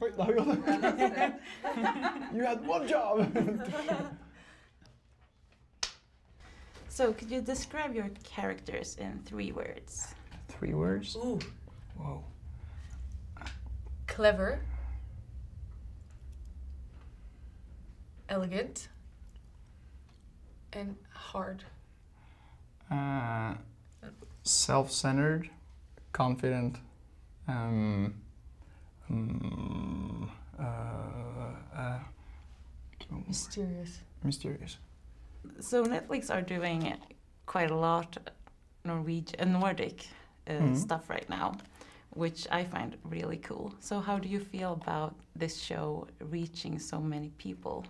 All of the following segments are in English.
Wait, you had one job! So, could you describe your characters in 3 words? 3 words? Ooh. Whoa. Clever. Elegant. And hard. Self-centered, confident, mysterious. So Netflix are doing quite a lot Norwegian, Nordic stuff right now, which I find really cool. So how do you feel about this show reaching so many people?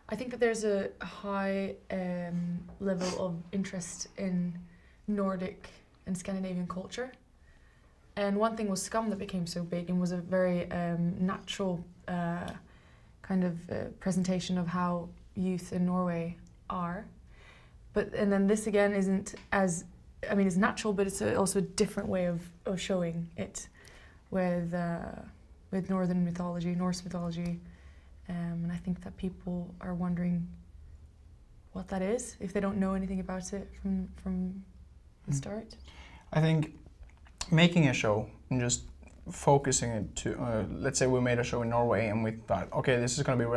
I think that there's a high level of interest in Nordic and Scandinavian culture. And one thing was Scum that became so big and was a very natural kind of presentation of how youth in Norway are. And then this again isn't as, I mean, it's natural, but it's also a different way of showing it with Northern mythology, Norse mythology. And I think that people are wondering what that is, if they don't know anything about it from the start. I think making a show and just focusing it to, let's say we made a show in Norway and we thought, okay, this is going to be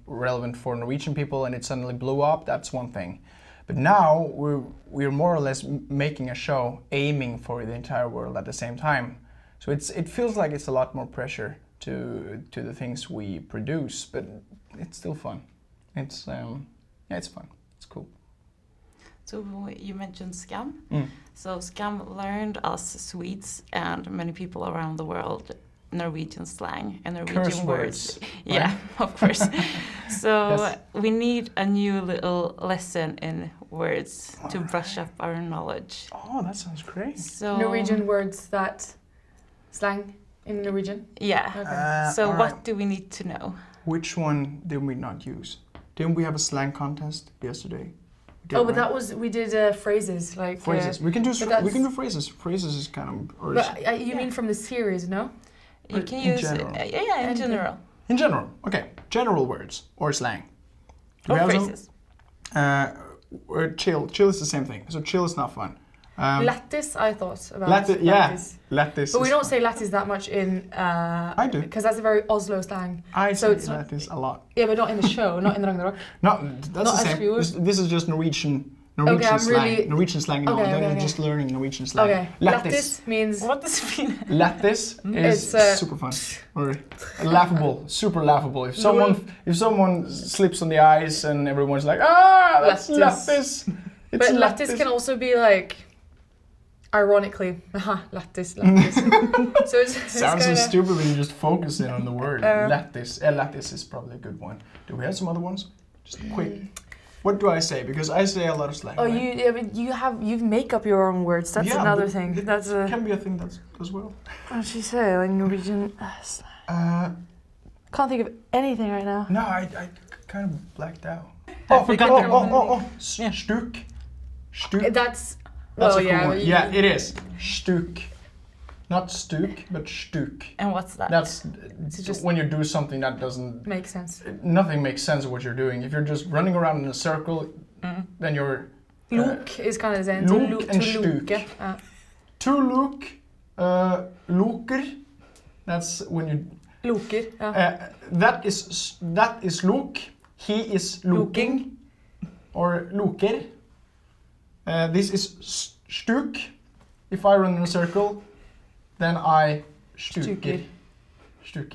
relevant for Norwegian people, and it suddenly blew up, that's one thing. But now we're more or less making a show aiming for the entire world at the same time. So it feels like it's a lot more pressure to the things we produce, but it's still fun. It's yeah, it's fun. It's cool. So you mentioned Scam. So Scam learned us Swedes and many people around the world Norwegian slang and Norwegian Curse words. Right? Yeah, of course. So Yes. we need a new little lesson in words to brush up our knowledge. Oh, that sounds great. So Norwegian words that slang in Norwegian? Yeah. Okay. So all what right. do we need to know? Which one did we not use? Didn't we have a slang contest yesterday? Oh, but that was, we did phrases, like... phrases. We can do phrases. Phrases is kind of... Or But you mean from the series, no? You can in use general. yeah, in general. In general, okay. General words or slang. Do we Or have some? phrases. Or chill. Chill is the same thing. So chill is not fun. Lattis, I thought about. Yeah, Lattis. lattis. But we don't say lattis that much in... I do. Because that's a very Oslo slang. I So say lattis a lot. Yeah, but not in the show, not in Ragnarok. No, that's Not the as same. few. This is just Norwegian Okay, I'm slang. really- Norwegian slang. Okay, They're okay. just learning Norwegian slang. Okay, lattis means... What does it mean? Lattis is It's, super fun or laughable, super laughable. If someone slips on the ice and everyone's like, ah, that's lattis. But lattis can also be like, ironically, aha, lattis. So it's Sounds so kinda, stupid when you just focus in on the word. Lattis. Lattis is probably a good one. Do we have some other ones? Just quick. What do I say? Because I say a lot of slang. Oh, right? I mean, you make up your own words. That's Yeah, another but thing. it That's a... can be a thing that as well. What did she say? Like Norwegian slang. Can't think of anything right now. No, I kind of blacked out. I forgot Yeah. Stuk. Stuk. That's That's well, a cool yeah. one. Yeah, it is. Stuk. Not stuk, but stuk. And what's that? That's just- when you do something that doesn't... Makes sense. Nothing makes sense of what you're doing. If you're just running around in a circle, then you're... Lok is kind of the same. lok and stuk. loke. To look, loker. That's when you... Loker. That is look. He is looking. Or loker. This is stuk. If I run in a circle, then I stuker. Stuk.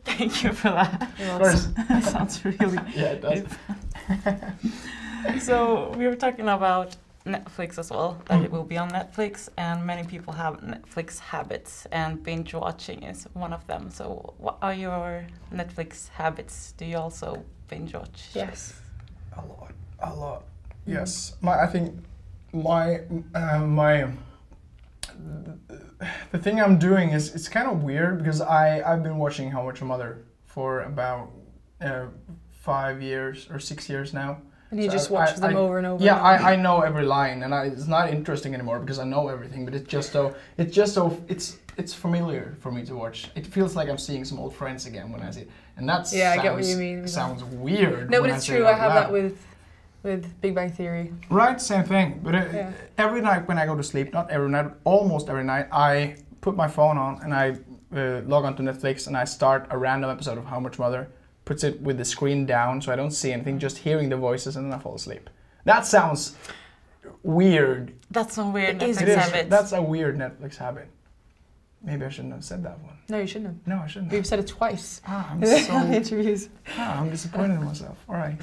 Thank you for that. Of course. That sounds really... Yeah, it does. So we were talking about Netflix as well, that it will be on Netflix, and many people have Netflix habits, and binge watching is one of them. So what are your Netflix habits? Do you also binge watch? Yes. A lot. Yes. I think the thing I'm doing is, it's kind of weird because I've been watching How I Met Your Mother for about 5 years or 6 years now, And he just watches them over and over. Yeah, and over. I know every line, and it's not interesting anymore because I know everything. But it's familiar for me to watch. It feels like I'm seeing some old friends again when I see it, and that's I get what you mean. Sounds weird. No, but it's true. I have that with Big Bang Theory. Right, same thing. But every night when I go to sleep, not every night, almost every night, I put my phone on and I log onto Netflix and I start a random episode of How Much Mother. Puts it with the screen down so I don't see anything, just hearing the voices, and then I fall asleep. That sounds weird. That's some weird Netflix habit. That's a weird Netflix habit. Maybe I shouldn't have said that one. No, you shouldn't have. No, I shouldn't. You've said it twice. I'm in the interviews. I'm disappointed in myself. All right.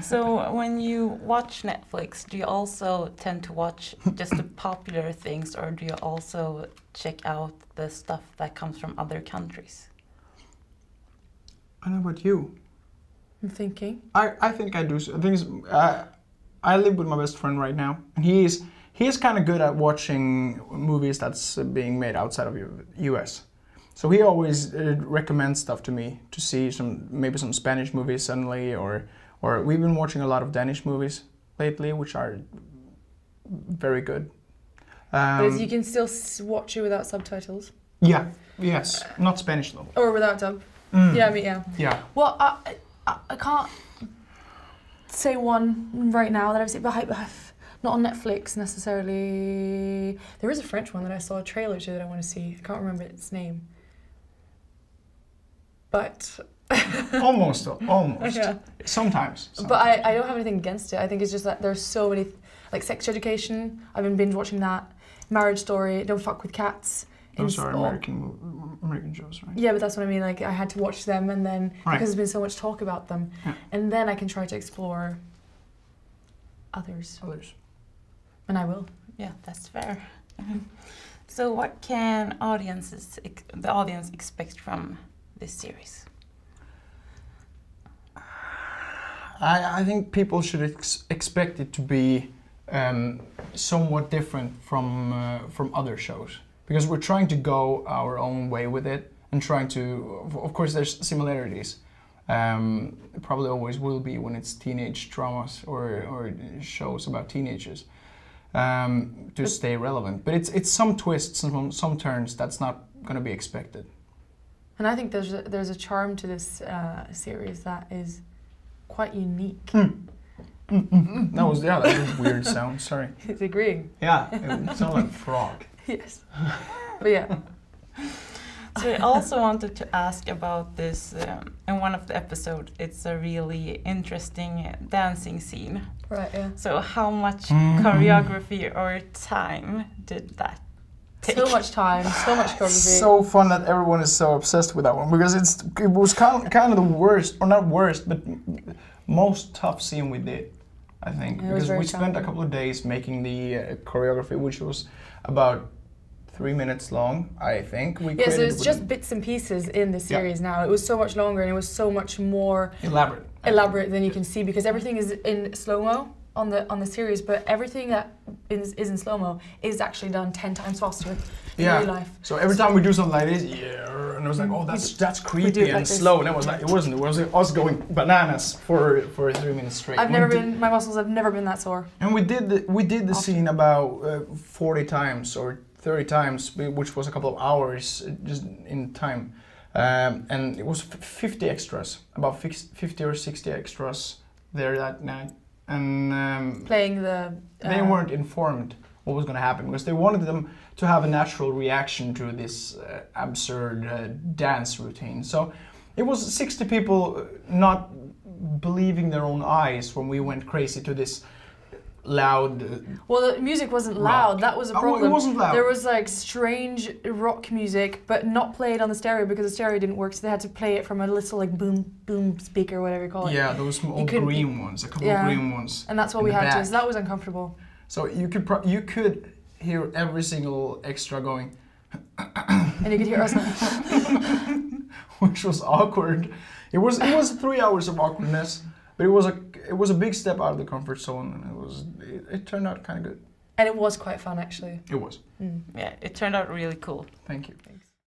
So when you watch Netflix, do you also tend to watch just the popular things, or do you also check out the stuff that comes from other countries? I don't know about you. I'm thinking. I think I do. I live with my best friend right now, and he is kind of good at watching movies that's being made outside of U.S. So he always recommends stuff to me to see maybe some Spanish movies suddenly, or we've been watching a lot of Danish movies lately, which are very good. But you can still watch it without subtitles. Yeah. Yes. Not Spanish though. Or without dub. Yeah, I mean, yeah. Yeah. Well, I can't say one right now that I've seen, but not on Netflix necessarily. There is a French one that I saw a trailer to that I want to see. I can't remember its name. But... almost. Yeah. Sometimes. But I don't have anything against it. I think it's just that there's so many... Like Sex Education, I've been binge watching that. Marriage Story, Don't Fuck With Cats. Those are American shows, right? Yeah, but that's what I mean. Like, I had to watch them, and then because there's been so much talk about them, and then I can try to explore others. And I will. Yeah, that's fair. So, what can the audience expect from this series? I think people should expect it to be somewhat different from other shows. Because we're trying to go our own way with it and trying to, of course there's similarities. It probably always will be when it's teenage dramas or shows about teenagers to stay relevant. But it's some twists and some turns that's not going to be expected. And I think there's a charm to this series that is quite unique. That was a weird sound, sorry. It's agreeing. Yeah, it sounded like a frog. Yes. But yeah. So I also wanted to ask about this, in one of the episodes, it's a really interesting dancing scene. Right, yeah. So how much choreography or time did that take? So much time, so much choreography. So fun that everyone is so obsessed with that one, because it was kind of the worst, or not worst, but most tough scene we did, I think. Yeah, because we spent a couple of days making the choreography, which was about 3 minutes long, I think. So it's just bits and pieces in the series now. It was so much longer and it was so much more elaborate than you can see, because everything is in slow-mo on the series, but everything that is in slow-mo is actually done 10 times faster in real life. So every time we do something like this, and I was like, oh, that's creepy and slow, and it was like, it wasn't us going bananas for 3 minutes straight. My muscles have never been that sore. And we did the scene about 40 times or 30 times, which was a couple of hours just in time. And it was 50 extras, about 50 or 60 extras there that night. And playing they weren't informed what was going to happen, because they wanted them to have a natural reaction to this absurd dance routine. So it was 60 people not believing their own eyes when we went crazy to this loud... Well, the music wasn't loud, rock. That was a problem. Oh, it wasn't loud. There was like strange rock music, but not played on the stereo because the stereo didn't work, so they had to play it from a little like boom speaker, whatever you call it. Yeah, those old green ones, a couple of green ones. And that's what we had to, so that was uncomfortable. So you could hear every single extra going... and you could hear us which was awkward. It was 3 hours of awkwardness, but it was a big step out of the comfort zone, and it turned out kind of good. And it was quite fun, actually. It was. Yeah, it turned out really cool. Thank you.